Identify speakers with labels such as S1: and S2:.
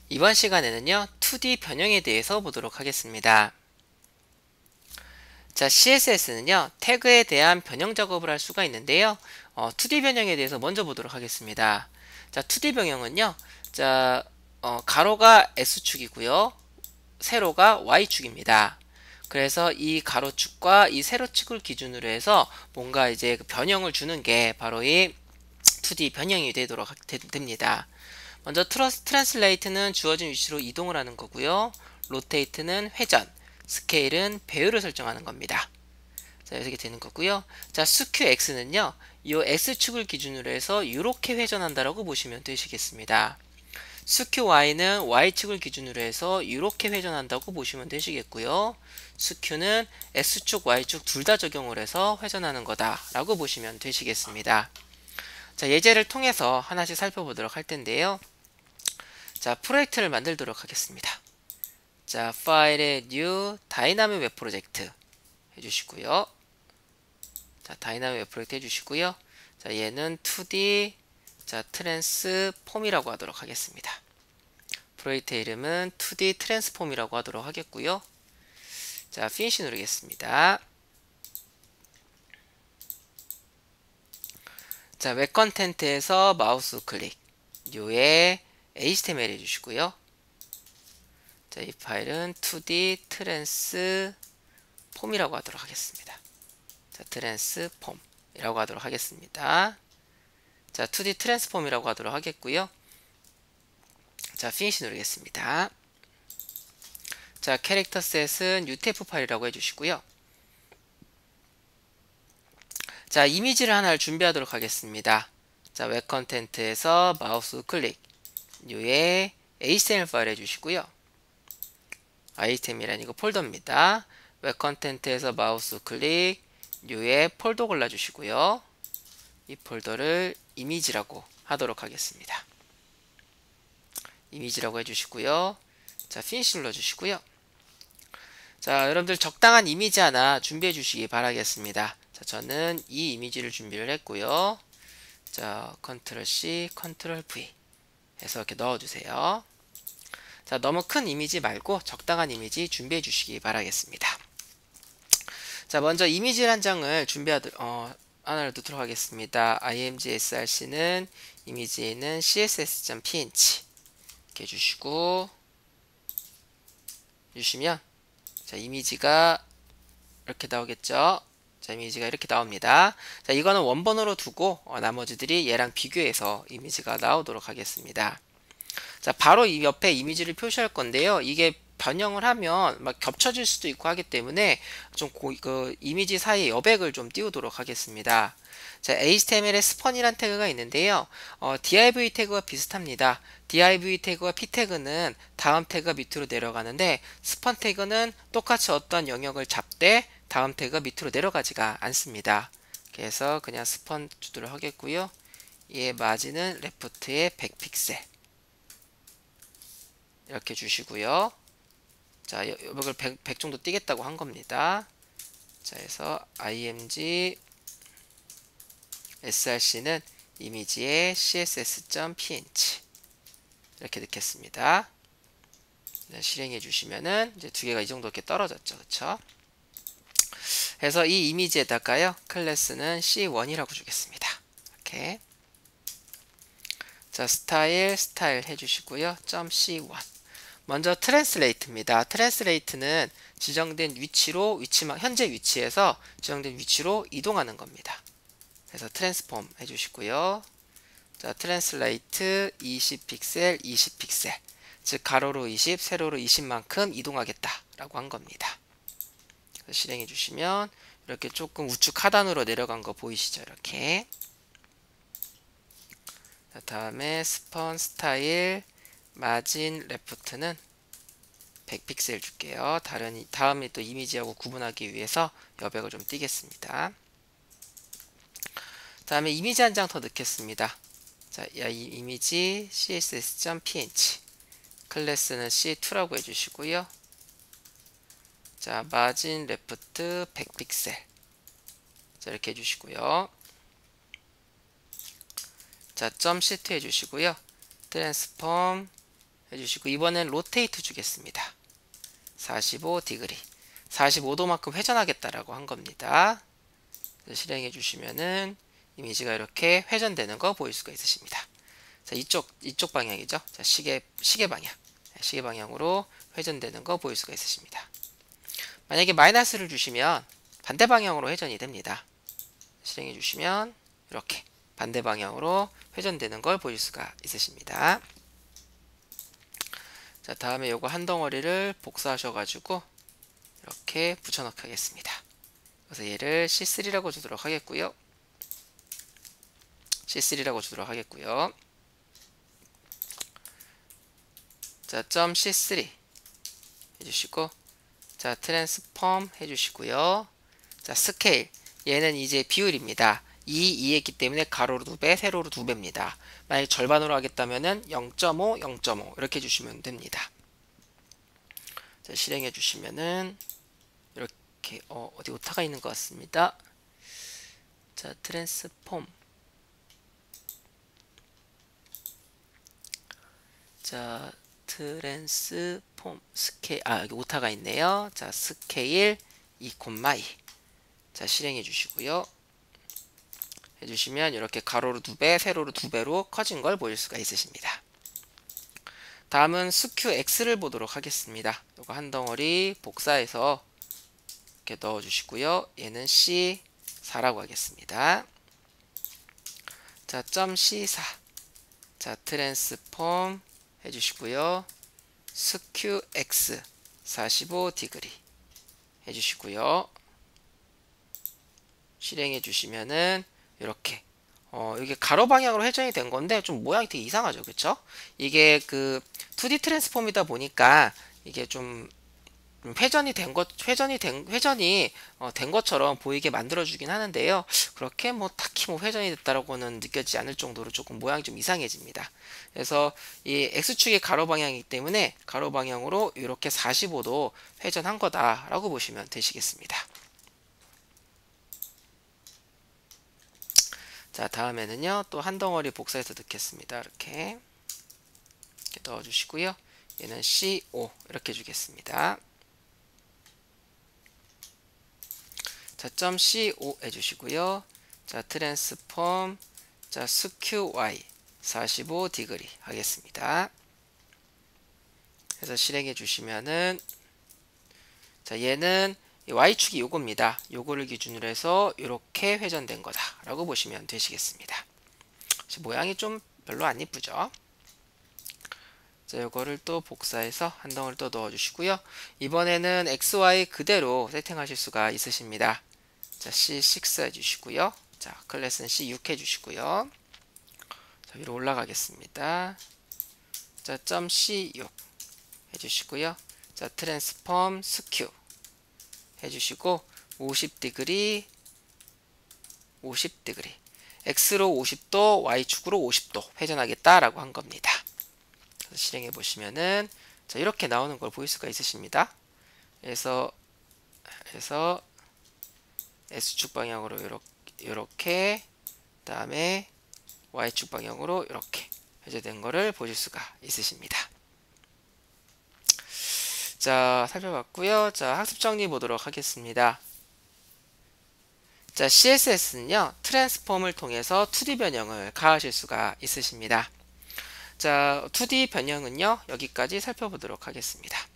S1: 이번 시간에는요, 2D 변형에 대해서 보도록 하겠습니다. 자, CSS는요, 태그에 대한 변형 작업을 할 수가 있는데요. 2D 변형에 대해서 먼저 보도록 하겠습니다. 자, 2D 변형은요, 자, 가로가 S축이고요, 세로가 Y축입니다. 그래서 이 가로축과 이 세로축을 기준으로 해서 뭔가 이제 그 변형을 주는 게 바로 이 2D 변형이 됩니다. 먼저 트랜슬레이트는 주어진 위치로 이동을 하는 거고요. 로테이트는 회전, 스케일은 배율을 설정하는 겁니다. 자, 이렇게 되는 거고요. 자, 스큐X는요. 이 X축을 기준으로 해서 이렇게 회전한다라고 보시면 되시겠습니다. 스큐Y는 Y축을 기준으로 해서 이렇게 회전한다고 보시면 되시겠고요. 스큐는 X축, Y축 둘 다 적용을 해서 회전하는 거다라고 보시면 되시겠습니다. 자, 예제를 통해서 하나씩 살펴보도록 할 텐데요. 자, 프로젝트를 만들도록 하겠습니다. 자, 파일에 New 다이나믹 웹 프로젝트 해주시고요. 자, 다이나믹 웹 프로젝트 해주시고요. 자, 얘는 2D 자, 트랜스폼이라고 하도록 하겠습니다. 프로젝트 이름은 2D 트랜스폼이라고 하도록 하겠고요. 자, 피니시 누르겠습니다. 자, 웹 컨텐트에서 마우스 클릭 New에 HTML 해주시고요. 자, 이 파일은 2D 트랜스폼이라고 하도록 하겠습니다. 자, 트랜스폼이라고 하도록 하겠습니다. 자, 2D 트랜스폼이라고 하도록 하겠고요. 자, 피니시 누르겠습니다. 자, 캐릭터 셋은 UTF 파일이라고 해주시고요. 자, 이미지를 하나를 준비하도록 하겠습니다. 자, 웹 컨텐트에서 마우스 클릭 New에 HTML 파일 해주시고요. 아이템이란 이거 폴더입니다. 웹 컨텐트에서 마우스 클릭 New에 폴더 골라주시고요. 이 폴더를 이미지라고 하도록 하겠습니다. 이미지라고 해주시고요. 자, 피니시 눌러주시고요. 자, 여러분들 적당한 이미지 하나 준비해 주시기 바라겠습니다. 자, 저는 이 이미지를 준비를 했고요. 자, 컨트롤 C, 컨트롤 V 해서 이렇게 넣어주세요. 자, 너무 큰 이미지 말고 적당한 이미지 준비해 주시기 바라겠습니다. 자, 먼저 이미지 한 장을 하나를 넣도록 하겠습니다. img src는 이미지에는 css.png 이렇게 해주시고 주시면 자, 이미지가 이렇게 나오겠죠. 자, 이미지가 이렇게 나옵니다. 자, 이거는 원본으로 두고 나머지들이 얘랑 비교해서 이미지가 나오도록 하겠습니다. 자, 바로 이 옆에 이미지를 표시할 건데요. 이게 변형을 하면 막 겹쳐질 수도 있고 하기 때문에 좀 그 이미지 사이에 여백을 좀 띄우도록 하겠습니다. 자, HTML에 스펀이란 태그가 있는데요. div 태그와 비슷합니다. div 태그와 p 태그는 다음 태그가 밑으로 내려가는데 스펀 태그는 똑같이 어떤 영역을 잡되 다음 태그가 밑으로 내려가지가 않습니다. 그래서 그냥 스펀 주도록 하겠고요. 얘 마진은 레프트에 100픽셀 이렇게 주시고요. 자, 여백을 100 정도 띄겠다고 한 겁니다. 자, 해서 img src는 이미지에 css.png 이렇게 넣겠습니다. 네, 실행해 주시면은 이제 두 개가 이 정도 이렇게 떨어졌죠. 그쵸? 그래서 이 이미지에다가요, 클래스는 C1이라고 주겠습니다. 이렇게. 자, 스타일 해주시고요. .c1. 먼저 트랜슬레이트입니다. 트랜슬레이트는 지정된 위치로 현재 위치에서 지정된 위치로 이동하는 겁니다. 그래서 트랜스폼 해주시고요. 자, 트랜슬레이트 20픽셀, 20픽셀. 즉 가로로 20, 세로로 20만큼 이동하겠다라고 한 겁니다. 실행해 주시면 이렇게 조금 우측 하단으로 내려간 거 보이시죠? 이렇게. 자, 다음에 스펀 스타일 마진 레프트는 100픽셀 줄게요. 다음에 또 이미지하고 구분하기 위해서 여백을 좀 띄겠습니다. 다음에 이미지 한 장 더 넣겠습니다. 자, 이 이미지 css.png 클래스는 C2라고 해주시고요. 자, 마진 레프트 100픽셀 자, 이렇게 해주시고요. 자, .c2 해주시고요. 트랜스폼 해주시고 이번엔 로테이트 주겠습니다. 45°. 45도만큼 회전하겠다라고 한 겁니다. 실행해 주시면은 이미지가 이렇게 회전되는 거 보일 수가 있으십니다. 자, 이쪽 방향이죠. 자, 시계 방향. 시계 방향으로 회전되는 거 보일 수가 있으십니다. 만약에 마이너스를 주시면 반대 방향으로 회전이 됩니다. 실행해 주시면 이렇게 반대 방향으로 회전되는 걸 보일 수가 있으십니다. 자, 다음에 요거 한 덩어리를 복사하셔가지고 이렇게 붙여넣기 하겠습니다. 그래서 얘를 C3라고 주도록 하겠고요. C3라고 주도록 하겠고요. 자, .C3 해주시고, 자, 트랜스폼 해주시고요. 자, 스케일. 얘는 이제 비율입니다. 2 했기 때문에 가로로 2배, 세로로 2배입니다. 만약 절반으로 하겠다면은 0.5, 0.5 이렇게 해주시면 됩니다. 자, 실행해 주시면은 이렇게 어디 오타가 있는 것 같습니다. 자, 트랜스폼. 자, 트랜스폼 스케일, 여기 오타가 있네요. 자, 스케일 2,2. 자, 실행해 주시고요. 해주시면 이렇게 가로로 2배, 세로로 2배로 커진 걸 보일 수가 있으십니다. 다음은 스큐 X를 보도록 하겠습니다. 이거 한 덩어리 복사해서 이렇게 넣어 주시고요. 얘는 C4라고 하겠습니다. 자, .C4. 자, 트랜스폼 해주시고요. 스큐 X 45° 해주시고요. 실행해 주시면은 이렇게 이게 가로 방향으로 회전이 된 건데 좀 모양이 되게 이상하죠, 그쵸? 이게 그 2D 트랜스폼이다 보니까 이게 좀 회전이 된 것처럼 보이게 만들어주긴 하는데요. 그렇게 뭐 딱히 뭐 회전이 됐다라고는 느껴지지 않을 정도로 조금 모양이 좀 이상해집니다. 그래서 이 X축이 가로 방향이기 때문에 가로 방향으로 이렇게 45도 회전한 거다라고 보시면 되시겠습니다. 자, 다음에는요, 또 한 덩어리 복사해서 넣겠습니다. 이렇게 넣어주시고요. 얘는 C5 이렇게 주겠습니다. 자, .C5 해주시고요. 자, 트랜스폼, 자, 스큐 Y 45° 하겠습니다. 그래서 실행해 주시면은, 자, 얘는 Y축이 요겁니다. 요거를 기준으로 해서 이렇게 회전된 거다라고 보시면 되시겠습니다. 모양이 좀 별로 안 이쁘죠? 자, 요거를 또 복사해서 한 덩어리 또 넣어주시고요. 이번에는 XY 그대로 세팅하실 수가 있으십니다. 자, C6 해주시고요. 자, 클래스는 C6 해주시고요. 자, 위로 올라가겠습니다. 자, .C6 해주시고요. 자, 트랜스폼 스큐 해주시고 50° 50° X로 50도 Y축으로 50도 회전하겠다라고 한 겁니다. 그래서 실행해 보시면은 자, 이렇게 나오는 걸 보일 수가 있으십니다. 그래서 S축 방향으로 이렇게 그다음에 Y축 방향으로 이렇게 회전된 거를 보실 수가 있으십니다. 자, 살펴봤고요. 자, 학습 정리 보도록 하겠습니다. 자, CSS는요, 트랜스폼을 통해서 2D 변형을 가하실 수가 있으십니다. 자, 2D 변형은요, 여기까지 살펴보도록 하겠습니다.